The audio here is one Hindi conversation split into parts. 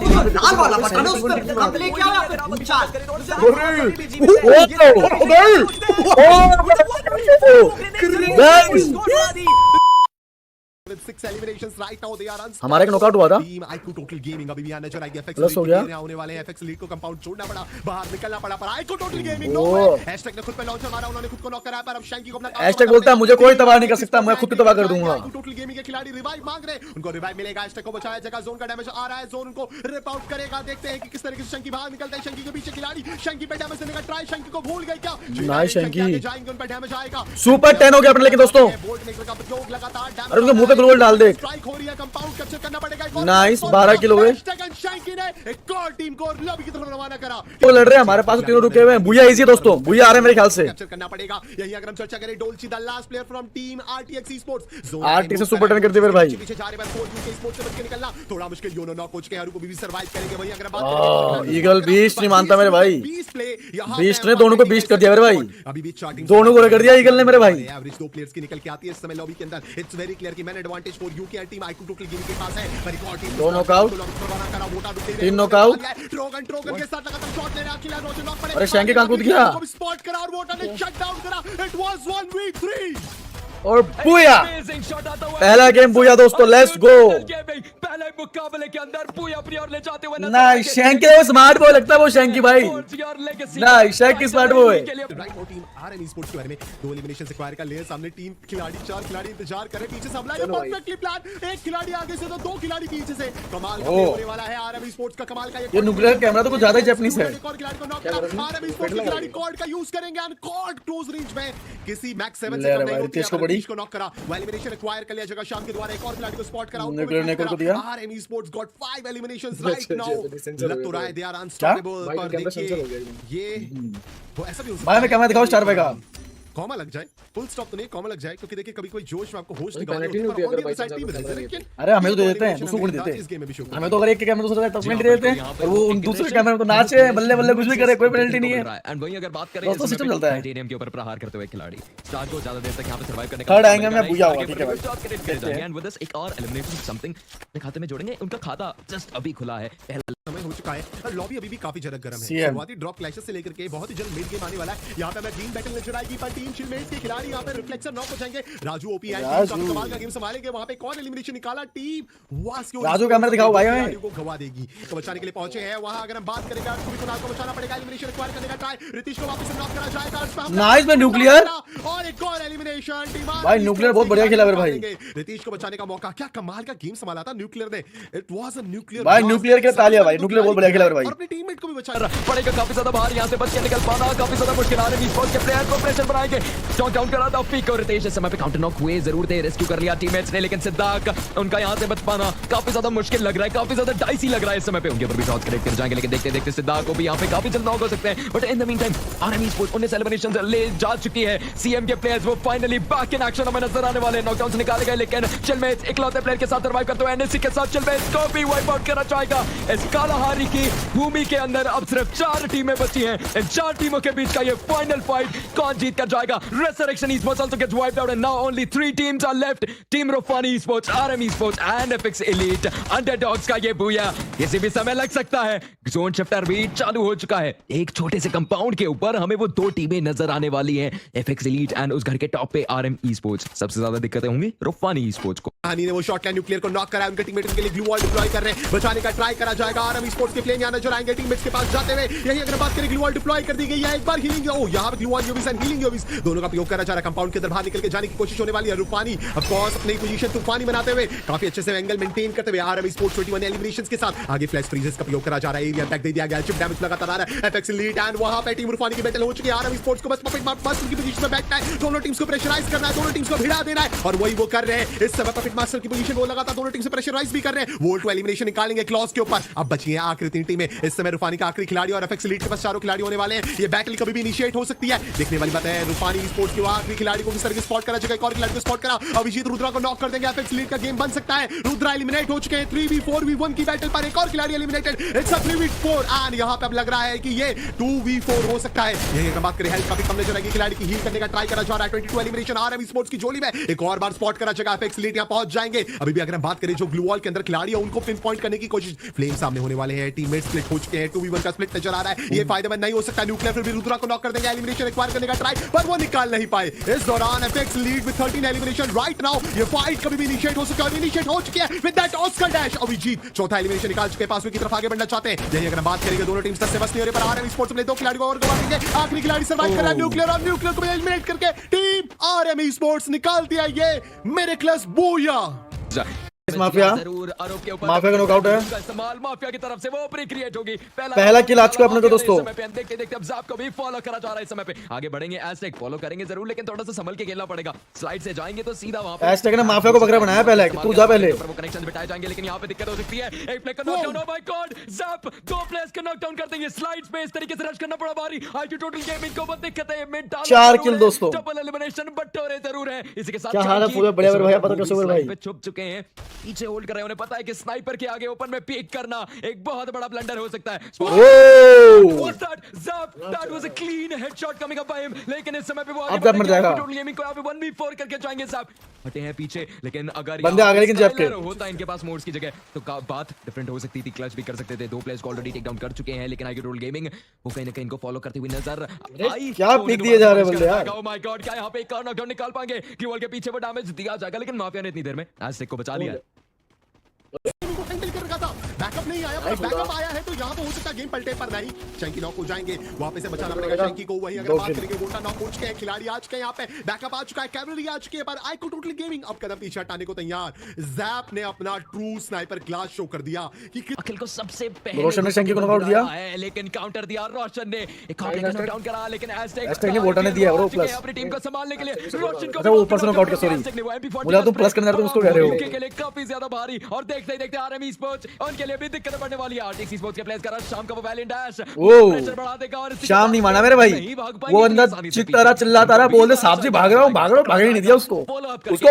लाल वाला बटन उस पे कब लेके आओ या फिर विचार हमारा एक नॉकआउट हुआ था प्लस हो गया होने वाले एफएक्स लीड को कंपाउंड छोड़ना पड़ा, बाहर निकलना पड़ा, पर आईक्यू टोटल गेमिंग हैशटैग ने खुद पे लॉन्चर मारा, उन्होंने खुद को नॉक कराया, पर अब शैंकी को अपना हैशटैग बोलता है मुझे कोई तबाह नहीं कर सकता, मैं खुद को तबाह कर दूंगा। टोटल गेमिंग के खिलाड़ी रिवाइव मांग रहे हैं, उनको रिवाइव मिलेगा, हैशटैग को बचाया जाएगा, जोन का डैमेज आ रहा है, जोन उनको रिप आउट करेगा, देखते हैं कि किस तरीके से शैंकी बाहर निकलता है, शैंकी के पीछे खिलाड़ी, शैंकी पे डैमेज देने का ट्राई, शैंकी को भूल गए क्या, नाइस शैंकी जाएंगे उन पे डैमेज आएगा, सुपर 10 हो गया अपने, लेकिन दोस्तों अरे उनके मुंह पे ग्लोबल डाल दे, स्ट्राइक हो रही है, कंपाउंड कैप्चर करना पड़ेगा, नाइस 12 किलो हुए, शैंकी ने एक और टीम को लॉबी की तरफ रवाना करा, वो लड़ रहे हैं, हमारे पास तीनों रुके हुए हैं, बुया इजी दोस्तों, बुया आ रहे हैं मेरे ख्याल से, कैप्चर करना पड़ेगा, यही अगर हम चर्चा करें, डोल्ची the last player from team RTX sports, RT से सुपर 10 कर दिए मेरे भाई, पीछे जा रहे हैं, 4 के स्पोर्ट्स से बच के निकलना थोड़ा मुश्किल, योनो नॉक कोच के हरू को भी सर्वाइव करेंगे, वही अगर बात करें ईगल बीस्ट नहीं मानता मेरे भाई, 20 प्ले बीस्ट ने दोनों को बीस्ट कर दिया मेरे भाई, अभी भी चार्टिंग दोनों को कर दिया ईगल ने मेरे भाई, एवरेज 2 प्लेयर्स की निकल के आती है इस समय लॉबी के अंदर, इट्स वेरी क्लियर कि man advantage for UK team IQ total gaming के पास है, पर एक और टीम दो नॉकआउट, तीन नॉकआउट, ट्रोगन के साथ लगातार शॉट ले रहा है, अकेला रोजर नॉक पड़ेगा, अरे शैंकी कहां कूद गया, स्पॉट करा और वोटर ने शट डाउन करा, इट वाज 1v3 और बुया पहला गेम बुया दोस्तों, लेट्स गो, पहले मुकाबले के अंदर बुया प्रियर ले जाते हुए नाइस शैंकी वो स्मार्ट बॉय लगता है, वो शैंकी भाई nice Shanky smart boy, right वो टीम आरएम स्पोर्ट्स के बारे में 2 एलिमिनेशन एक्वायर का लेयर सामने टीम खिलाड़ी 4 खिलाड़ी इंतजार कर रहे हैं, पीछे से हमला है परफेक्टली प्लान, एक खिलाड़ी आगे से तो 2 खिलाड़ी पीछे से, कमाल का होने वाला है आरएम स्पोर्ट्स का, कमाल का ये न्यूक्लियर कैमरा तो कुछ ज्यादा ही जापानीज है, एक और खिलाड़ी को नॉक करा, आरएम स्पोर्ट्स के खिलाड़ी कॉर्ड का यूज करेंगे एंड कॉर्ड क्लोज रेंज में किसी मैक्स 7 से नहीं होती, को नॉक करा, एलिमिनेशन एक्वायर कर लिया जगह शाम के द्वारा, एक और खिलाड़ी को स्पॉट करा, उनको दिया, RM sports got 5 eliminations right now, लग तो रहा है दे आर अनस्टॉपेबल, पर देखिए ये वो ऐसा भी हो सकता है, भाई मैं कैमरा दिखाऊं स्टार पे का, कॉमा लग जाए, फुल स्टॉप तो नहीं कॉमा लग जाए, क्योंकि देखिए कभी कोई जोश में आपको होस्ट निकालना, अरे हमें तो दे देते हैं, दूसरों को नहीं देते, हमें तो अगर एक के कैमरा दूसरे का टचमेंट दे देते हैं, और वो उन दूसरे कैमरे में तो नाचे बल्ले बल्ले कुछ भी करे, कोई पेनल्टी नहीं है, एंड वहीं अगर बात करें दोस्तों सिस्टम चलता है, टाइटेनियम के ऊपर प्रहार करते हुए खिलाड़ी स्टार को ज्यादा देर तक यहां पे सर्वाइव करने थर्ड एंगल में बुया हुआ, ठीक है भाई, एंड विद दिस एक और एलिमिनेशन समथिंग अपने खाते में जोड़ेंगे, उनका खाता जस्ट अभी खुला है, पहला समय हो चुका है और लॉबी अभी भी काफी ज्यादा गर्म है, शुरुआती ड्रॉप क्लैशेस से लेकर के बहुत ही जल्द मिड गेम आने वाला है, यहां पे हमें ग्रीन बैटल नजर आएगी, पर टीम शील्डमेट्स के खिलाड़ी यहां पे रिफ्लेक्सर नॉक हो जाएंगे, राजू ओपी है, कमाल का गेम संभालेंगे, वहां पे कौन एलिमिनेशन निकाला, टीम वास्को, राजू कैमरा दिखाओ भाई, हमें को गवा देगी, तो बचाने के लिए पहुंचे हैं वहां, अगर हम बात करेंगे तो भी को बचाना पड़ेगा, एलिमिनेशन एक्वायर करने का ट्राई, रितिश को वापस से नॉक करा जाएगा, नाइस में न्यूक्लियर, और एक और एलिमिनेशन टीम भाई न्यूक्लियर बहुत बढ़िया खेला मेरे भाई, रितिश को बचाने का मौका, क्या कमाल का गेम संभाला था न्यूक्लियर ने, इट वाज अ न्यूक्लियर भाई न्यूक्लियर के तालियां भाई, न्यूक्लियर बहुत बढ़िया खेला मेरे भाई, और अपनी टीममेट को भी बचा पड़ेगा, काफी ज्यादा बाहर यहां से बच के निकल पाना काफी ज्यादा मुश्किल, आ रही है, के प्लेयर को प्रेशर बनाएंगे, शॉट डाउन करा था पीक और रितेश, इस समय पे काउंटर नॉक हुए जरूर थे, रेस्क्यू कर लिया टीममेट्स ने, लेकिन सिद्धार्थ उनका यहां से बच पाना काफी ज्यादा मुश्किल लग रहा है, काफी ज्यादा डाइसी लग रहा है इस समय पे, उनके ऊपर भी शॉट्स कनेक्ट कर जाएंगे, लेकिन देखते देखते सिद्धार्थ को भी यहां पे काफी जल्द नॉक हो सकते हैं, but in the mean time RM sports 19 eliminations ले जा चुकी है, सीएम के प्लेयर्स वो फाइनली बैक इन एक्शन हमें नजर आने वाले, नॉकडाउन निकाले गए, लेकिन चिलमेट्स इकलौते प्लेयर के साथ सर्वाइव करते हुए एनएससी के साथ चिलमेट्स को भी वाइप आउट करना चाहेगा, इस कालाहारी की भूमि के अंदर अब सिर्फ 4 टीमें बची हैं, इन 4 टीमों के बीच का ये फाइनल फाइट कौन जीत कर जाएगा, रेसरेक्शन esports also gets wiped out and now only 3 teams are left, team Rofani esports, RM esports and FX elite, underdogs का ये बूया किसी भी समय लग सकता है, जोन शिफ्टर भी चालू हो चुका है, एक छोटे से कंपाउंड के ऊपर हमें वो 2 टीमें नजर आने वाली हैं, FX elite एंड उस घर के टॉप पे RM esports, सबसे ज्यादा दिक्कतें होंगी Rofani esports को, हानी ने वो शॉट लाइन न्यूक्लियर को नॉक करा, उनके टीममेट उनके लिए ग्लू वॉल डिप्लॉय कर रहे हैं, बचाने का ट्राई करा जाएगा, आरएम स्पोर्ट्स के प्लेन यहां नजर आएंगे टीममेट्स के पास जाते हुए, यही अगर बात करें ग्लू वॉल डिप्लॉय कर दी गई है, एक बार हीलिंग, ओ यहां पे ग्लू वॉल यूविस एंड हीलिंग यूविस दोनों का उपयोग करा जा रहा है, कंपाउंड के अंदर बाहर निकल के जाने की कोशिश होने वाली है, रूपानी ऑफ कोर्स अपनी पोजीशन तूफानी बनाते हुए काफी अच्छे से एंगल मेंटेन करते हुए, आरएम स्पोर्ट्स 21 एलिमिनेशंस के साथ आगे फ्लैश फ्रीजेस का उपयोग करा जा रहा है, एरिया अटैक दे दिया गया, चिप डैमेज लगातार आ रहा है, एफएक्स लीड एंड वहां पे टीम रूपानी की बैटल हो चुकी है, आरएम स्पोर्ट्स को बस पॉकेट मास्टर की पोजीशन में बैठना है, दोनों टीम्स को प्रेशराइज करना है, दोनों टीम्स को भिड़ा देना है, और वही वो कर रहे हैं, इस समय पॉकेट मास्टर की पोजीशन वो लगातार दोनों टीम से प्रेशराइज भी कर रहे हैं, वोल्ट टू एलिमिनेशन निकालेंगे क्लॉज के ऊपर, अब बची है आखिरी 3 टीमें, इस समय रूपानी का आखिरी खिलाड़ी और एफएक्स लीड के पास 4 खिलाड़ी होने वाले हैं, ये बैटल कभी भी इनिशिएट हो सकती है, देखने वाली बात है, रूपानी स्पोर्ट्स के आखिरी खिलाड़ी को किस तरह स्पॉट करा जाएगा, एक और खिलाड़ी को स्पॉट करा, अभिजीत रुद्रा को नॉक कर देंगे, एफएक्स लीड का गेम बन सकता है, रुद्रा एलिमिनेट हो चुके हैं, 3v4v1 की बैटल पर एक और खिलाड़ी eliminated, it's a 3v4 and यहां पे अब लग रहा है कि ये 2v4 हो सकता है, यही अगर बात करें हेल्थ काफी कम नजर आएगी, खिलाड़ी की हील करने का ट्राई करा जा रहा है, 22 एलिमिनेशन आरएम स्पोर्ट्स की जोड़ी में, एक और बार स्पॉट करा जाएगा, एफएक्स लीड यहां पहुंच जाएंगे, अभी भी अगर हम बात करें जो ग्लू वॉल के अंदर खिलाड़ी है उनको पिन पॉइंट करने की कोशिश, फ्लेम सामने होने वाले वाले हैं। टीममेट स्प्लिट हो चुके हैं, 2v1 का स्प्लिट नजर आ रहा है, ये फायदेमंद नहीं हो सकता। न्यूक्लियर फिर भी रुद्रा को नॉक कर देंगे, एलिमिनेशन एक्वायर करने का ट्राई, पर वो निकाल नहीं पाए। इस दौरान apex lead with 13 elimination right now. ये फाइट कभी भी इनिशिएट हो सकता है, इनिशिएट हो चुकी है with that Oscar dash. Abhijeet चौथा एलिमिनेशन निकाल चुके हैं, पासवे की तरफ आगे बढ़ना चाहते हैं। यही अगर हम बात करेंगे दोनों टीम्स से बस नहीं हो रहे, पर आरएम स्पोर्ट्स में दो खिलाड़ी को और गवा देंगे। आखिरी खिलाड़ी सर्वाइव कर रहा है न्यूक्लियर, और न्यूक्लियर को एलिमिनेट करके टीम आरएम स्पोर्ट्स निकाल दिया ये मिरेकलस बूया। माफिया जरूर आरोप के ऊपर माफिया का नॉकआउट है। इस्तेमाल माफिया की तरफ से वो ओपनिंग क्रिएट होगी। पहला किल आ चुका है अपने को दोस्तों। देखते देखते अब ज़ैप को भी फॉलो करा जा रहा है। इस समय पे आगे बढ़ेंगे, एस्टेक फॉलो करेंगे जरूर, लेकिन थोड़ा सा संभल के खेलना पड़ेगा। स्लाइड से जाएंगे तो सीधा वहां पे एस्टेक ने माफिया को बकरा बनाया पहले, तू जा पहले। वो कनेक्शन बिठाए जाएंगे, लेकिन यहाँ पे दिक्कत हो सकती है। एक प्लेयर का knockdown, oh my God, zap दो प्लेयर्स का नॉकडाउन कर देंगे। स्लाइड्स पे इस तरीके से रश करना पड़ा भारी। आईटी टोटल गेमिंग को बहुत दिक्कत है, मिड डाल 4 किल दोस्तों, डबल एलिमिनेशन बटोरे जरूर है। इसी के साथ क्या हाल है पूरे बड़े बड़े भाई, पता कैसे भाई पे छुप चुके हैं, पीछे होल्ड कर रहे हैं। उन्हें पता है कि स्नाइपर के आगे ओपन में पीक करना एक बहुत बड़ा ब्लंडर हो सकता है। That was a clean headshot coming up by him, लेकिन इस समय पे वो अब मर जाएगा। गेमिंग को यहाँ पे 1v4 करके जाएंगे। साहब हटे हैं पीछे, लेकिन अगर बंदे आ गए, लेकिन जब के होता इनके पास मोड्स की जगह तो बात डिफरेंट हो सकती थी। क्लच भी कर सकते थे। दो प्लेयर्स को ऑलरेडी टेक डाउन कर चुके हैं, लेकिन आईटी गेमिंग वो कहीं ना कहीं इनको फॉलो करते हुए नजर आई। क्या पिक दिए जा रहे हैं बंदे यार। ओह माय गॉड, क्या यहाँ पे एक और नॉकडाउन निकाल पाएंगे? ग्लूवॉल के पीछे वो डैमेज दिया जाएगा, लेकिन माफिया ने इतनी देर में एस्टेक को बचा लिया है। बैकअप नहीं आया, बैकअप आया है तो यहाँ तो हो सकता है गेम पलटे, पर नहीं। शैंकी नॉक हो जाएंगे, वापस से बचाना पड़ेगा शैंकी को। वही अगर बात करेंगे वोटा नॉक हो चुके हैं, खिलाड़ी आ चुके हैं, यहाँ पे बैकअप आ चुका है, कैवलरी आ चुकी है, पर आईको टोटल गेमिंग अब कदम पीछे हटाने को तैयार। ज़ैप ने अपना ट्रू स्नाइपर क्लास शो कर दिया कि अखिल को सबसे पहले रोशन ने शैंकी को नॉकआउट दिया, लेकिन काउंटर दिया रोशन ने। एक और नॉकडाउन करा, लेकिन एस्टेक ने वोटा ने दिया और प्लस अपनी टीम को संभालने के लिए रोशन को अच्छा वो ऊपर से नॉकआउट कर, सॉरी बोला तुम प्लस करने जा रहे हो, उसको कह रहे हो के लिए काफी ज्यादा भारी। और देखते ही देखते आरएम स्पोर्ट्स उनके लिए भी दिक्कत पड़ने वाली है। आरटीएक्स स्पोर्ट्स के प्लेयर्स का शाम का वो वैलिएंट डैश प्रेशर बढ़ा देगा, और शाम नहीं माना मेरे भाई, वो अंदर चिल्ला रहा चिल्लाता रहा, बोल दे साहब जी भाग रहा हूं, भागने नहीं दिया उसको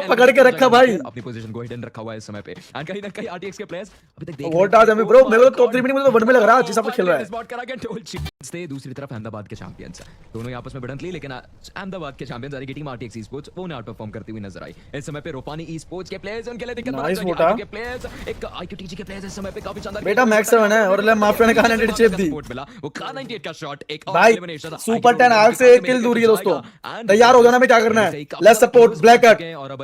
पकड़ के रखा भाई, अपनी पोजीशन को हिडन रखा हुआ है इस समय पे। एंड कहीं ना कहीं आरटीएक्स के प्लेयर्स अभी तक देख वोट आ जाए ब्रो, मेरे को टॉप 3 में तो वन में लग रहा है जिस सब खेल रहा है। स्पॉट करा के टोल से दूसरी तरफ अहमदाबाद के चैंपियंस दोनों ही आपस में भिड़ंत ली, लेकिन अहमदाबाद के चैंपियंस की टीम आरटीएक्स स्पोर्ट्स वो ने आउट परफॉर्म करती हुई नजर आई। इस समय पे रोपानी ई स्पोर्ट्स के प्लेयर्स उनके लिए दिक्कत बन के प्लेयर्स, एक आईक्यूटीजी के प्लेयर्स इस समय पे काफी शानदार बेटा मैक्स 7 है, और ले माफिया ने कहा 98 चेप दी वो कहा 98 का शॉट। एक और भाई एलिमिनेशन सुपर 10 आग से 1 किल दूरी है दोस्तों, तैयार हो जाना में क्या करना है। लेट्स सपोर्ट ब्लैक हट।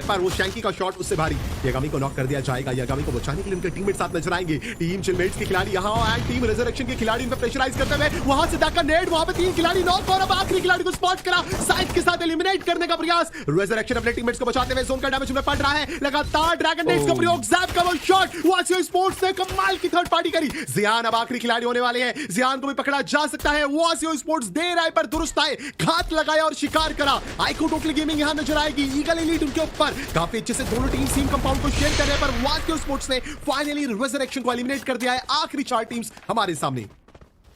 पर वो शैंकी का शॉट उससे भारी, यागामी को नॉक कर दिया जाएगा। यागामी को बचाने के लिए उनके टीममेट साथ नजर आएंगे। टीम चिलमेट्स के खिलाड़ी यहां एंड टीम रिजरेक्शन के खिलाड़ी इन पे प्रेशराइज करते हुए वहां से दाका नेड, वहां पे 3 खिलाड़ी नॉक, और अब आखिरी खिलाड़ी को स्पॉट करा, साइड के साथ एलिमिनेट करने का प्रयास। रिजरेक्शन अपने टीममेट्स को बचाते हुए जोन का डैमेज उन्हें पड़ रहा है लगातार। ड्रैगन नेट्स का प्रयोग, ज़ैप का वो शॉट, वासियो स्पोर्ट्स ने कमाल की थर्ड पार्टी करी। जियान अब आखिरी खिलाड़ी होने वाले हैं, जियान को भी पकड़ा जा सकता है। वासियो स्पोर्ट्स देर आए पर दुरुस्त आए, घात लगाया और शिकार करा। आईको टोटल गेमिंग यहां नजर आएगी, ईगल एलीट उनके ऊपर काफी अच्छे से दोनों टीम सीम कंपाउंड को शेयर कर रहे हैं, पर वासियो स्पोर्ट्स ने फाइनली रिजरेक्शन को एलिमिनेट कर दिया है। आखिरी 4 टीम्स हमारे सामने,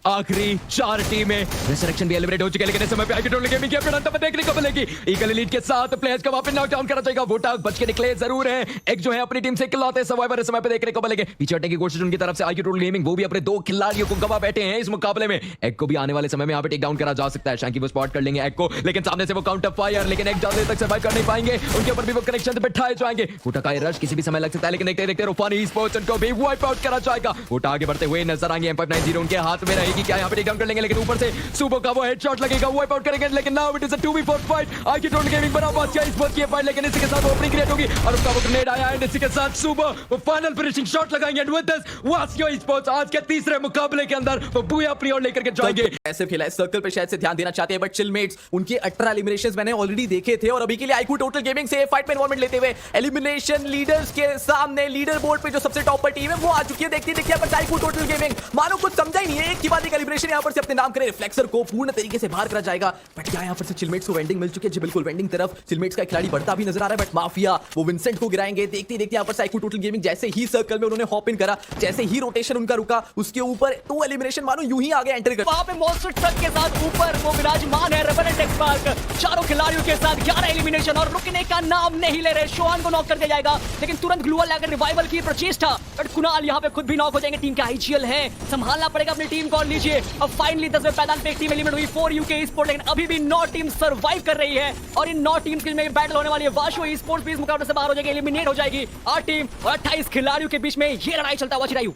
आखिरी 4 टीमें, रिजरेक्शन भी एलिमिनेट हो चुके हैं, लेकिन इस समय पे आईटी टोटल गेमिंग की अपना अंत देखने को मिलेगी। ईगल एलीट के साथ प्लेयर्स का वापस नॉकडाउन करा जाएगा। वोटा बच के निकले जरूर है, एक जो है अपनी टीम से इकलौते सर्वाइवर इस समय पे देखने को मिलेंगे। पीछे हटने की कोशिश उनकी तरफ से आईटी टोटल गेमिंग, वो भी अपने 2 खिलाड़ियों को गवा बैठे हैं इस मुकाबले में। एक को भी आने वाले समय में यहाँ पे टेक डाउन करा जा सकता है। शैंकी वो स्पॉट कर लेंगे एक को, लेकिन सामने से वो काउंटर फायर, लेकिन एक ज्यादा तक सर्वाइव कर नहीं पाएंगे। उनके ऊपर भी वो कनेक्शन बैठाए जाएंगे। वोटा का रश किसी भी समय लग सकता है, लेकिन देखते देखते रोफानी स्पोर्ट्स उनको भी वाइप आउट करा जाएगा। वोटा आगे बढ़ते हुए नजर आएंगे, M590 उनके हाथ में रहेगी, क्या यहाँ पे टेक डाउन लेकिन ऊपर से सुबो का वो हेडशॉट लगेगा, वाइप आउट करेंगे, लेकिन now it is a 2v4 fight. IT total gaming बना हुआ है इस बात की फाइट, लेकिन इसी के साथ ओपनिंग क्रिएट होगी और उसका वो ग्रेनेड आया है। इसी के साथ सुबो वो फाइनल फिनिशिंग शॉट लगाएंगे एंड विद दिस वासियो स्पोर्ट्स आज के तीसरे मुकाबले के अंदर वो बुया अपनी ओर लेकर के जाएंगे। ऐसे खेला है सर्कल पे शायद से ध्यान देना चाहते हैं, बट चिलमेट्स उनके 18 एलिमिनेशंस मैंने ऑलरेडी देखे थे, और अभी के लिए आईक्यू टोटल गेमिंग से फाइट में इन्वॉल्वमेंट लेते हुए एलिमिनेशन लीडर्स के सामने लीडर बोर्ड पे जो सबसे टॉप पर टीम है वो आ चुकी है। देखते देखिए पर आईक्यू टोटल गेमिंग मानो कुछ समझा ही नहीं है, एक के बाद एक एलिमिनेशन यहां पर से अपने नाम करे रिफ्लेक्सर को पूर्ण तरीके से बाहर करा जाएगा। बट क्या यहाँ पर से चिलमेट्स को वेंडिंग मिल चुकी है? जी बिल्कुल, वेंडिंग तरफ चिलमेट्स का खिलाड़ी बढ़ता भी नजर आ रहा है, बट माफिया वो विंसेंट को गिराएंगे। देखते देखते यहाँ पर साइको टोटल गेमिंग जैसे ही सर्कल में उन्होंने हॉप इन करा, जैसे ही रोटेशन उनका रुका, उसके ऊपर 2 एलिमिनेशन मानो यूं ही आगे एंटर कर। वहां पे मॉन्स्टर ट्रक के साथ ऊपर वो विराजमान है रेवेनेंट एक्सपार्क, चारों खिलाड़ियों के साथ 11 एलिमिनेशन और रुकने का नाम नहीं ले रहे। शोहान को नॉक कर दिया जाएगा, लेकिन तुरंत ग्लूवॉल लाकर रिवाइवल की प्रचेष्टा, बट कुणाल यहाँ पे खुद भी नॉक हो जाएंगे। टीम का आईजीएल है, संभालना पड़ेगा अपनी टीम को। लीजिए अब फाइनली 10वें मैदान पे एक टीम एलिमिनेट हुई, 4 यूके स्पोर्ट, लेकिन अभी भी 9 टीम सर्वाइव कर रही है और इन 9 टीम्स के में बैटल होने वाली है। वाशो ई स्पोर्ट्स भी इस मुकाबले से बाहर हो जाएगी, एलिमिनेट हो जाएगी। 8 टीम और 28 खिलाड़ियों के बीच में ये लड़ाई चलता हुआ चिरायु।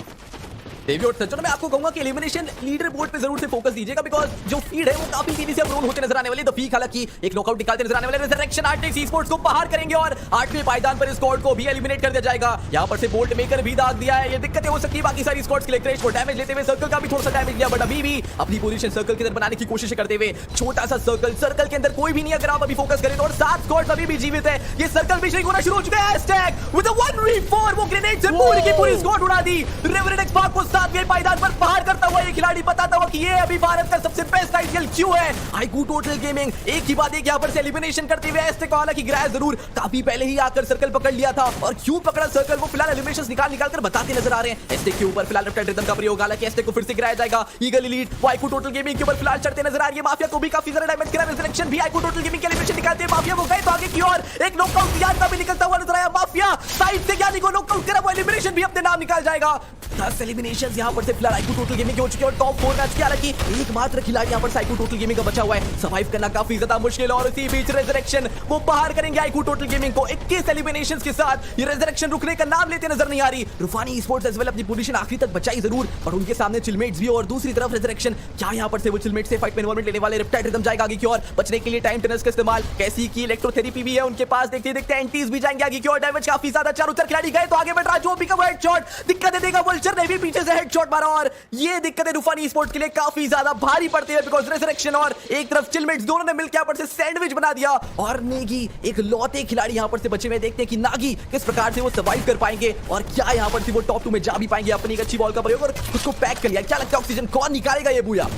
डेविड सचिन, मैं आपको कहूंगा कि एलिमिनेशन लीडर बोर्ड पे जरूर से फोकस दीजिएगा, बिकॉज जो फीड है वो काफी तेजी से रोल होते नजर आने वाली है। द पीक हालांकि एक नॉकआउट निकालते नजर आने वाले। रिजरेक्शन आर्टिक्स ई-स्पोर्ट्स को बाहर करेंगे और 8वें पायदान पर स्क्वाड को भी एलिमिनेट कर दिया जाएगा। यहां पर से बोल्ट मेकर भी दाग दिया है। ये दिक्कतें हो सकती है बाकी सारी स्क्वाड्स के लिए। क्रेश को डैमेज लेते हुए सर्कल का भी थोड़ा सा डैमेज दिया, बट अभी भी अपनी पोजीशन सर्कल के अंदर बनाने की कोशिश करते हुए छोटा सा सर्कल के अंदर कोई भी नहीं। अगर आप अभी फोकस करें तो, और 7 स्क्वाड्स अभी भी जीवित है। ये सर्कल भी होना शुरू हो चुका है। एस्टैक विद अ 1v4 वो ग्रेनेड से पूरी की पूरी स्क्वाड उड़ा दी। रेवरेंट एक्सपार्क को 7वें पायदान पर बाहर करता हुआ ये खिलाड़ी बताता हुआ कि ये अभी भारत का सबसे बेस्ट आईपीएल क्यों है। आईक्यू टोटल गेमिंग एक ही बात, एक यहां पर से एलिमिनेशन करते हुए एस्टेक को हालांकि गिराया जरूर, काफी पहले ही आकर सर्कल पकड़ लिया था। और क्यों पकड़ा सर्कल वो फिलहाल एलिमिनेशंस निकाल कर बताते नजर आ रहे हैं। एस्टेक के ऊपर फिलहाल रेप्टाइल रिदम का प्रयोग, हालांकि एस्टेक को फिर से गिराया जाएगा। Eagle elite IQ total gaming के ऊपर फिलहाल चढ़ते नजर आ रही है। माफिया को भी काफी ज्यादा डैमेज करा। रिजरेक्शन भी आईक्यू टोटल गेमिंग के एलिमिनेशन निकालते हैं। माफिया को गए तो आगे की ओर एक नॉकआउट याद का भी निकलता हुआ नजर आया। माफिया साइड से ज्ञानी को नॉकआउट करा, वो एलिमिनेशन भी अपने नाम निकाल जाएगा। 10 एलिमिनेशंस यहां पर से फिलहाल आईक्यू टोटल गेमिंग के हो चुके हैं और टॉप 4 मैच के हालांकि एकमात्र खिलाड़ी यहां पर आईक्यू टोटल गेमिंग का बचा हुआ है। सर्वाइव करना काफी ज्यादा मुश्किल और इसी बीच रिजरेक्शन वो बाहर करेंगे आईक्यू टोटल गेमिंग को 21 एलिमिनेशंस के साथ। ये रिजरेक्शन रुकने का नाम लेते नजर नहीं आ रही। रूफानी ई-स्पोर्ट्स एज वेल अपनी पोजीशन आखिरी तक बचाई जरूर, पर उनके सामने चिलमेट्स भी और दूसरी तरफ रिजरेक्शन। क्या यहां पर से वो चिलमेट्स से फाइट में इन्वॉल्वमेंट लेने वाले? रेप्टाइल रिदम जाएगा आगे की ओर, बचने के लिए टाइम टनल्स का इस्तेमाल। कैसी की इलेक्ट्रोथेरेपी भी है उनके पास। देखते एंटीज भी जाएंगे आगे की ओर। डैमेज काफी ज्यादा, चारों तरफ खिलाड़ी गए तो आगे बढ़ रहा जो भी का हेडशॉट दिक्कत देगा। वल्चर ने भी पीछे से हेडशॉट मारा और ये दिक्कतें रूफानी ई-स्पोर्ट्स के लिए काफी ज्यादा भारी पड़ती है, बिकॉज़ रिजरेक्शन और एक तरफ चिलमेट्स दोनों ने मिलकर यहां पर से सैंडविच बना दिया। और नेगी एक लौते खिलाड़ी यहां पर से बचे हुए। देखते हैं कि नागी किस प्रकार से वो सर्वाइव कर पाएंगे और क्या यहां पर से वो टॉप 2 में जा भी पाएंगे। अपनी एक अच्छी बॉल का प्रयोग और उसको पैक कर लिया। क्या लगता है ऑक्सीजन कौन निकालेगा ये बूया?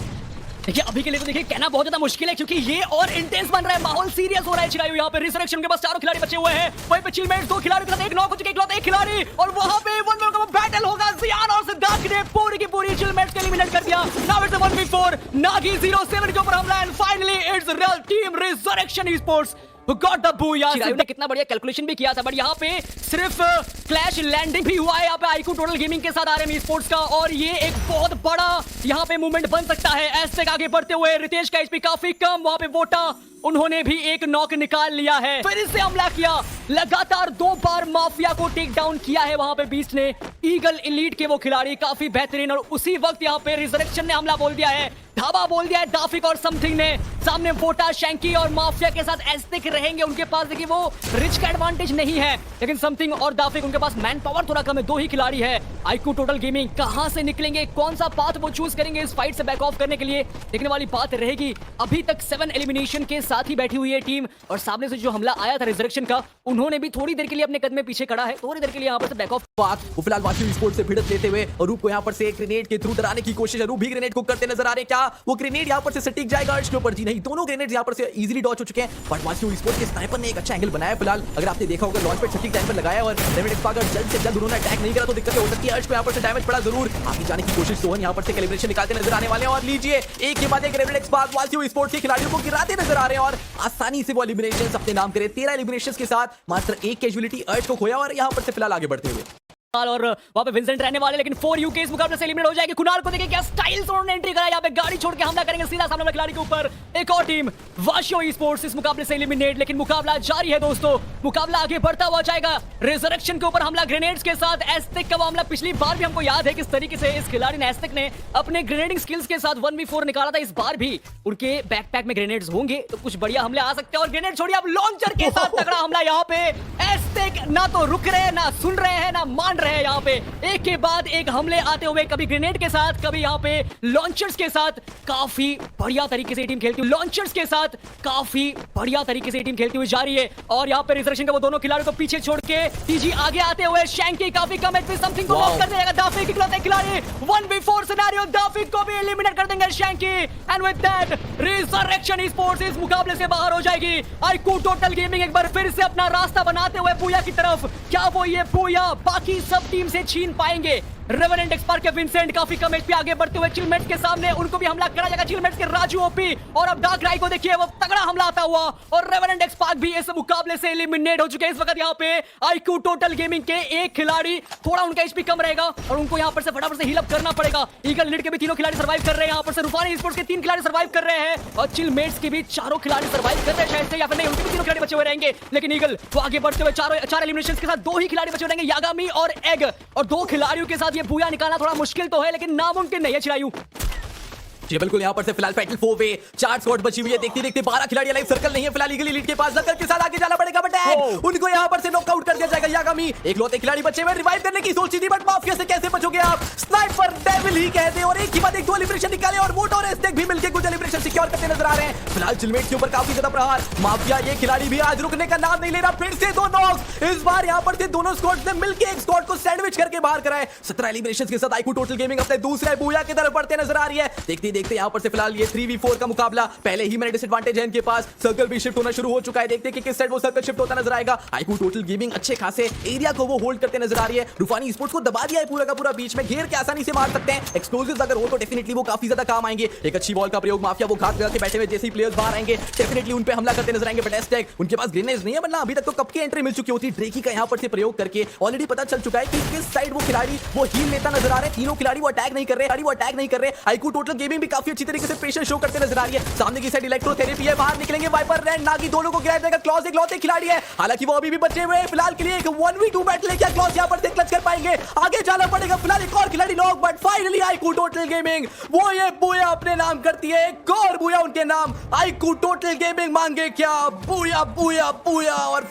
देखिए अभी के लिए तो देखिए कहना बहुत ज्यादा मुश्किल है, क्योंकि ये और इंटेंस बन रहा है, माहौल सीरियस हो रहा है। चिरायू यहाँ पे रिजरेक्शन के पास 4 खिलाड़ी बचे हुए हैं। वहीं पे चिलमेट्स 2 खिलाड़ी के साथ एक नॉक हो चुके, एक खिलाड़ी और वहां पे 1v1 का बैटल होगा। जियान और सिद्धार्थ ने पूरी की पूरी चिलमेट्स को एलिमिनेट कर दिया। नाउ इट्स 1v4, नागी 07 के ऊपर हमला and finally it's real team resurrection esports who got the booyah। Chirayu ने कितना बढ़िया कैलकुलेशन भी किया था, बट यहाँ पे सिर्फ क्लैश लैंडिंग भी हुआ है यहाँ पे आईक्यू टोटल गेमिंग के साथ आरएम ई-स्पोर्ट्स का, और ये एक बहुत बड़ा यहाँ पे मूवमेंट बन सकता है। एस्टेक आगे बढ़ते हुए, रितेश का एचपी काफी कम, वहां पे वोटा उन्होंने भी एक नॉक निकाल लिया है। फिर से हमला किया, लगातार 2 बार माफिया को टेक डाउन किया है वहां पे बीस्ट ने। ईगल एलीट के वो खिलाड़ी काफी बेहतरीन, और उसी वक्त यहाँ पे रिजरेक्शन ने हमला बोल दिया है, धावा बोल दिया है दाफिक और समथिंग ने। सामने वोटा, शैंकी और माफिया के साथ एस्टेक रहेंगे। उनके पास देखिए वो रिच का एडवांटेज नहीं है, लेकिन समथिंग और दाफिक उनके पास मैन पावर थोड़ा कम है, 2 ही खिलाड़ी है। आईक्यू टोटल गेमिंग कहां से निकलेंगे, कौन सा पाथ वो चूज करेंगे इस फाइट से बैक ऑफ करने के लिए, देखने वाली बात रहेगी। अभी तक 7 एलिमिनेशन के साथ ही बैठी हुई है टीम, और सामने से जो हमला आया था रिजरेक्शन का, उन्होंने भी थोड़ी देर के लिए अपने कदम में पीछे खड़ा है, थोड़ी देर के लिए यहाँ पर से बैक ऑफ। वो फिलहाल वाशिंग ई-स्पोर्ट्स से भिड़त लेते हुए और रूप को यहाँ पर से ग्रेनेड के थ्रू डराने की कोशिश है। रूप भी ग्रेनेड को करते नजर आ रहे हैं। क्या वो ग्रेनेड यहाँ पर से सटीक जाएगा अर्श के ऊपर? जी नहीं, दोनों ग्रेनेड्स यहाँ पर से इजीली डॉच हो चुके हैं। बट वाशिंग ई-स्पोर्ट्स के स्नाइपर ने एक अच्छा एंगल बनाया फिलहाल। अगर आपने देखा होगा लॉन्च पैड सटीक टाइम पर लगाया और रेवरेंट एक्सपार्क जल्द से जल्द उन्होंने अटैक नहीं करा तो दिक्कतें हो सकती है। अर्श को यहाँ पर से डैमेज पड़ा जरूर। आगे जाने की कोशिश सोहन यहाँ पर से कैलिब्रेशन निकालते नजर आने वाले हैं, और लीजिए एक के बाद एक रेवरेंट एक्सपार्क वाशिंग ई-स्पोर्ट्स के खिलाड़ियों को गिराते नजर आ रहे हैं और आसानी से वो एलिमिनेशंस अपने नाम करे। 13 एलिमिनेशंस के साथ मात्र 1 कैजुअलिटी अर्श को खोया और यहाँ पर से फिलहाल आगे बढ़ते हुए। और वहां पे विंसेंट रहने वाले, लेकिन 4 यूके इस मुकाबले से एलिमिनेट हो जाएगी। कुणाल को देखिए क्या स्टाइल से उन्होंने एंट्री करा, यहाँ पे गाड़ी छोड़ के हमला करेंगे सीधा सामने वाले खिलाड़ी के ऊपर। एक और टीम वाशियो ई-स्पोर्ट्स इस मुकाबले से एलिमिनेट, लेकिन मुकाबला जारी है दोस्तों, मुकाबला आगे बढ़ता हुआ जाएगा। रिजरेक्शन के ऊपर हमला ग्रेनेड्स के साथ। एस्टेक का मामला पिछली बार भी हमको याद है किस तरीके से इस खिलाड़ी ने एस्टेक ने अपने ग्रेनेडिंग स्किल्स के साथ 1v4 निकाला था। इस बार भी उनके बैकपैक में ग्रेनेड्स होंगे तो कुछ बढ़िया हमले आ सकते हैं। और ग्रेनेड छोड़िए, अब लॉन्चर के साथ तगड़ा हमला यहाँ पे। एस्टेक ना तो रुक रहे हैं, ना सुन रहे हैं, ना मान रहे हैं। यहाँ पे एक के बाद एक हमले आते हुए, कभी ग्रेनेड के साथ, कभी यहाँ पे लॉन्चर्स के साथ। काफी बढ़िया तरीके से टीम खेलती हुई लॉन्चर्स के साथ काफी बढ़िया तरीके से टीम खेलती हुई जा रही है। और यहाँ पे रिजरेक्शन का वो दोनों खिलाड़ियों को पीछे छोड़ के टीजी आगे आते हुए, शैंकी काफी कम एचपी, समथिंग को नॉक कर देगा। दाफिक इकलौते खिलाड़ी 1v4 सिनेरियो, दाफिक को भी एलिमिनेट कर देंगे Shanky. And with that resurrection esports इस मुकाबले से बाहर हो जाएगी। आईक्यू टोटल गेमिंग एक बार फिर से अपना रास्ता बनाते हुए बूया की तरफ। क्या वो ये बूया बाकी सब टीम से छीन पाएंगे? रेवरेंट एक्सपार्क के विंसेंट काफी कम एचपी, आगे बढ़ते हुए चिलमेट्स के सामने उनको भी हमला करा जाएगा। चिलमेट्स के राजू ओपी, और अब डार्क राई को देखिए वो तगड़ा हमला आता हुआ, और रेवरेंट एक्सपार्क भी इस मुकाबले से एलिमिनेट हो चुके हैं। इस वक्त यहाँ पे आईक्यू टोटल गेमिंग के एक खिलाड़ी, थोड़ा उनका एचपी कम रहेगा और उनको यहाँ पर से फटाफट से हील अप करना पड़ेगा। ईगल लीड के भी 3 खिलाड़ी सर्वाइव कर रहे हैं, यहाँ पर से रूफानी ई-स्पोर्ट्स के 3 खिलाड़ी सर्वाइव कर रहे हैं, और चिलमेट्स के भी 4 खिलाड़ी सर्वाइव कर रहे हैं शायद से, या फिर नहीं उनके भी 3 खिलाड़ी बचे हुए रहेंगे। लेकिन ईगल वो आगे बढ़ते हुए 4 एलिमिनेशंस के साथ 2 ही खिलाड़ी बचे रहेंगे, यागामी और एग, और 2 खिलाड़ियों के साथ ये बूया निकालना थोड़ा मुश्किल तो है लेकिन नामुमकिन नहीं है चिरायू। जी बिल्कुल, यहाँ पर से फिलहाल फैटल 4 वे 4 स्क्वाड बची हुई है। देखते देखते 12 खिलाड़ी लाइव सर्कल नहीं है फिलहाल ईगल एलीट के पास। जकर के साथ आगे जाना पड़ेगा बट उनको यहाँ पर से नॉकआउट कर दिया जाएगा। यागामी एकलौते खिलाड़ी बचे हुए, रिवाइव करने की सोची थी बट माफिया से कैसे बचोगे आप? स्नाइपर डेविल ही कहते हैं और एक ही बाद एक दो एलिमिनेशन निकाले और वोट और एस्टेक भी मिलकर कुछ एलिमिनेशन सिक्योर करते नजर आ रहे हैं। फिलहाल चिलमेट के ऊपर काफी ज्यादा प्रहार। माफिया ये खिलाड़ी भी आज रुकने का नाम नहीं ले रहा। फिर से 2 नॉक्स, इस बार यहाँ पर से दोनों स्क्वाड्स ने मिलकर एक स्क्वाड को सैंडविच करके बाहर कराए। 17 एलिमिनेशन के साथ आईक्यू टोटल गेमिंग अपने दूसरे बूया की तरफ बढ़ते नजर आ रही है। देखते देखते यहाँ पर से फिलहाल ये 3v4 का मुकाबला, पहले ही मैंने डिसएडवांटेज है इनके पास। सर्कल भी शिफ्ट होना शुरू हो चुका है। देखते हैं कि किस साइड वो सर्कल शिफ्ट होता नजर आएगा। आईक्यू टोटल गेमिंग अच्छे खासे एरिया को वो होल्ड करते नजर आ रही है। रूफानी स्पोर्ट्स को दबा दिया है पूरा का पूरा, बीच में घेर के आसानी से मार सकते हैं। एक्सप्लोसिव्स अगर हो तो डेफिनेटली वो काफी ज्यादा काम आएंगे। एक अच्छी बॉल का प्रयोग, माफिया वो घात लगा के बैठे हुए जैसे ही प्लेयर्स बाहर आएंगे डेफिनेटली उन पे हमला करते नजर आएंगे। बट एस्टेक उनके पास ग्रेनेड्स नहीं है, वरना अभी तक तो कब की एंट्री मिल चुकी होती। ड्रेकी का यहाँ पर से प्रयोग करके ऑलरेडी पता चल चुका है कि किस साइड वो खिलाड़ी वो हील लेता नजर आ रहे हैं। तीनों खिलाड़ी वो अटैक नहीं कर रहे, आईक्यू टोटल गेमिंग भी काफी अच्छी तरीके से प्रेशर शो करते नजर आ रही है। सामने की साइड इलेक्ट्रोथेरेपी है, बाहर निकलेंगे वाइपर रैंड नागी, दोनों को गिरा देगा। क्लॉज इकलौते खिलाड़ी है, हालांकि वो अभी भी बचे हुए हैं। फिलहाल के लिए एक 1v2 बैटल है, क्या क्लॉज यहां पर से क्लच कर पाएंगे? आगे जाना पड़ेगा। फिलहाल एक और खिलाड़ी knock, but finally IQ total gaming वो ये बूया अपने नाम करती है। एक और बूया उनके नाम, आईक्यू टोटल गेमिंग मांगे क्या? Booyah booyah booyah. और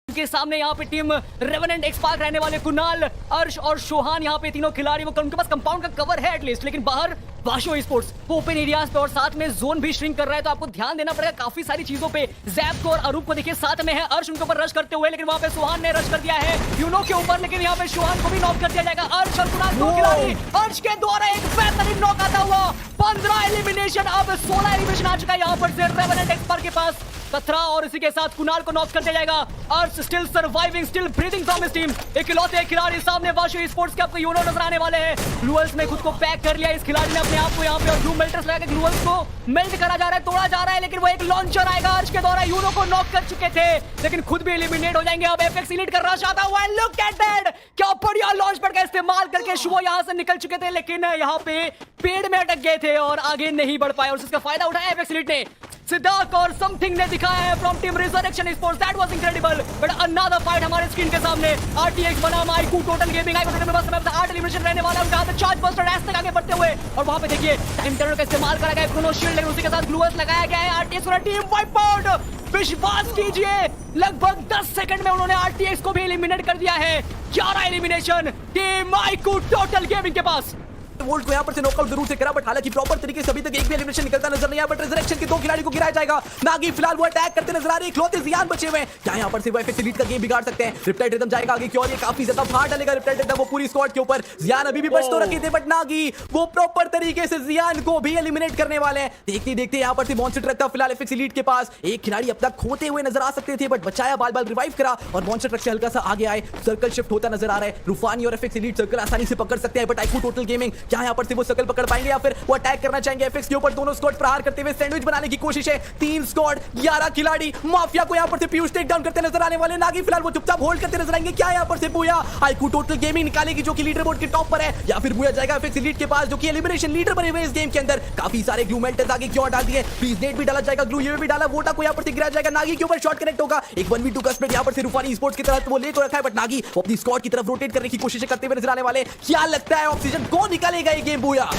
के सामने यहाँ पे टीम रेवेनेंट एक्सपार्क रहने वाले कुणाल, अर्श और शोहान, यहाँ पे तीनों खिलाड़ी वो उनके पास कंपाउंड का कवर है एटलीस्ट, लेकिन बाहर वाशो स्पोर्ट्स वो ओपन एरियाज पे और साथ में जोन भी श्रिंक कर रहा है। तो आपको ध्यान देना पड़ेगा काफी सारी चीजों पे। जैप को और अरूप को देखिए साथ में है, अर्श उनके ऊपर रश करते हुए, लेकिन वहां पे सोहान ने रश कर दिया है यूनो के ऊपर, लेकिन यहाँ पे शोहान को भी नॉक कर दिया जाएगा। अर्श और कुणाल दो खिलाड़ी, अर्श के द्वारा एक बेहतरीन नॉक आता हुआ। 15 एलिमिनेशन, अब 16 एलिमिनेशन आ चुका है यहाँ पर से रेवेनेंट एक्सपार्क के पास। 17 और इसी के साथ कुणाल को नॉक कर दिया जाएगा। अर्श still surviving, still breathing from his team. इकलौते खिलाड़ी सामने वाशो स्पोर्ट्स के आपको यूनो नजर आने वाले हैं। ग्लूअल्स ने खुद को पैक कर लिया इस खिलाड़ी ने अपने आप को यहाँ पे, और ग्लू मेल्टर्स लगा के ग्लूअल्स को मेल्ट करा जा रहा है, तोड़ा जा रहा है, लेकिन वो एक लॉन्चर आएगा। अर्श के द्वारा यूनो को नॉक कर चुके थे, लेकिन खुद भी एलिमिनेट हो जाएंगे। अब एपेक्स एलीट का रश आता हुआ है। लुक एट दैट, क्या बढ़िया लॉन्च पैड का इस्तेमाल करके शुभो यहाँ से निकल चुके थे, लेकिन यहाँ पे पेड़ में अटक गए थे और आगे नहीं बढ़ पाए, और इसका फायदा उठाया एपेक्स एलीट ने। सिद्धार्थ और समथिंग ने दिखाया है from team resurrection sports, that was incredible. But another fight हमारे स्क्रीन के सामने। आरटीएक्स बनाम IQ total gaming, IQ total में बस समय 8 एलिमिनेशन रहने वाला है उनका हाथ। चार्ज बस्टर एस तक आगे बढ़ते हुए, और वहां पे देखिए टाइम टर्नर का इस्तेमाल करा गया है, क्रोनो शील्ड, लेकिन उसी के साथ ग्लूअर्स लगाया गया है। आरटीएक्स और टीम वाइप आउट। विश्वास कीजिए लगभग 10 सेकंड में उन्होंने आरटीएक्स को भी एलिमिनेट कर दिया है। 11 elimination team IQ total gaming के पास। वोल्ट को यहाँ पर से नॉकआउट जरूर से करा, बट हालांकि प्रॉपर तरीके से अभी तक एक भी एलिमिनेशन निकलता नजर नहीं आया। बट रिजरेक्शन के 2 खिलाड़ी को गिराया जाएगा। नागी फिलहाल वो अटैक करते नजर आ रहे हैं, इकलौते जियान बचे हुए हैं। क्या यहाँ पर से वो एफएक्स एलीट का गेम बिगाड़ सकते हैं? रिप्टाइड रिदम जाएगा आगे की ओर, ये काफी ज्यादा भार डालेगा रिप्टाइड रिदम वो पूरी स्क्वाड के ऊपर। जियान अभी भी बच तो रखे थे, बट नागी वो प्रॉपर तरीके से जियान को भी एलिमिनेट करने वाले हैं। देखते देखते यहाँ पर से मॉन्स्टर ट्रक था फिलहाल एफएक्स एलीट के पास। एक खिलाड़ी अब तक खोते हुए नजर आ सकते थे, बट बचाया, बाल बाल रिवाइव करा और मॉन्स्टर ट्रक से हल्का सा आगे आए। सर्कल शिफ्ट होता नजर आ रहा है। रूफानी और एफएक्स एलीट सर्कल आसानी से पकड़ सकते हैं, बट आईक्यू टोटल गेमिंग क्या यहाँ पर से वो सर्कल पकड़ पाएंगे या फिर वो अटैक करना चाहेंगे? एफएक्स के ऊपर दोनों स्क्वाड प्रहार करते हुए सैंडविच बनाने की कोशिश है। 3 स्क्वाड 11 खिलाड़ी माफिया को यहाँ पर से पीयूष टेक डाउन करते नजर आने वाले। नागी फिलहाल वो चुपचाप होल्ड करते नजर आएंगे। क्या यहाँ पर से बूया आईक्यू टोटल गेमिंग निकालेगी जो कि लीडर बोर्ड के टॉप पर है, या फिर बूया जाएगा एफएक्स एलीट के पास जो कि एलिमिनेशन लीडर बने हुए इस गेम के अंदर? काफी सारे ग्लू मेल्टर्स आगे क्यों डाल दिए, प्लीज नेट भी डाला जाएगा, ग्लू ये भी डाला, वोटा को यहाँ पर से गिराया जाएगा। नागी के ऊपर शॉट कनेक्ट होगा। एक 1v2 का स्प्रेड यहाँ पर से रूफानी स्पोर्ट्स की तरफ वो लेकर रखा है, बट नागी वो अपनी स्क्वाड की तरफ रोटेट करने की कोशिश करते हुए नजर आने वाले। क्या लगता है ऑक्सीजन कौन निकालेगा ये गेम? बूया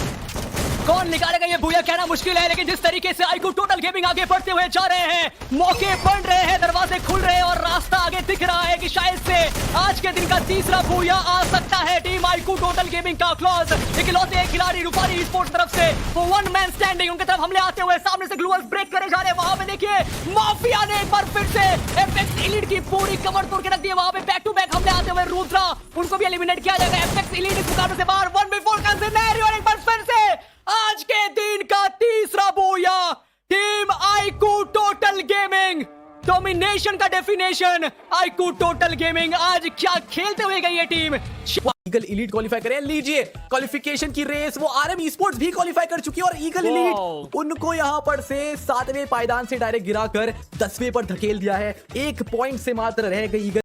कौन निकालेगा ये बूया कहना मुश्किल है, लेकिन जिस तरीके से आईक्यू टोटल गेमिंग आगे बढ़ते हुए जा रहे हैं, मौके बन रहे हैं, दरवाजे खुल रहे हैं और रास्ता आगे दिख रहा है कि शायद से आज के दिन का तीसरा बूया आ सकता है टीम आईक्यू टोटल गेमिंग का। क्लॉज इकलौते खिलाड़ी रूपाली स्पोर्ट्स तरफ से वो वन मैन स्टैंडिंग, उनकी तरफ हमले आते हुए सामने से ग्लूअल्स ब्रेक करे जा रहे हैं। वहां पे देखिए माफिया ने एक बार फिर से एपेक्स एलीट की पूरी कवर तोड़ के रख दी है। वहां पे बैक टू बैक हमले आते हुए रुद्रा उनको भी एलिमिनेट किया जाएगा। एपेक्स एलीट इस मुकाबले से बाहर। 1v4 का सिनेरियो, और एक बार फिर से आज के दिन का तीसरा booyah team IQ total gaming. Domination का डेफिनेशन आईक्यू टोटल गेमिंग। आज क्या खेलते हुए गई ये टीम। ईगल एलीट क्वालिफाई करें, लीजिए क्वालिफिकेशन की रेस वो आरएम स्पोर्ट्स भी क्वालिफाई कर चुकी है, और ईगल एलीट उनको यहां पर से 7वें पायदान से डायरेक्ट गिराकर 10वें पर धकेल दिया है। 1 पॉइंट से मात्र रह गई ईगल।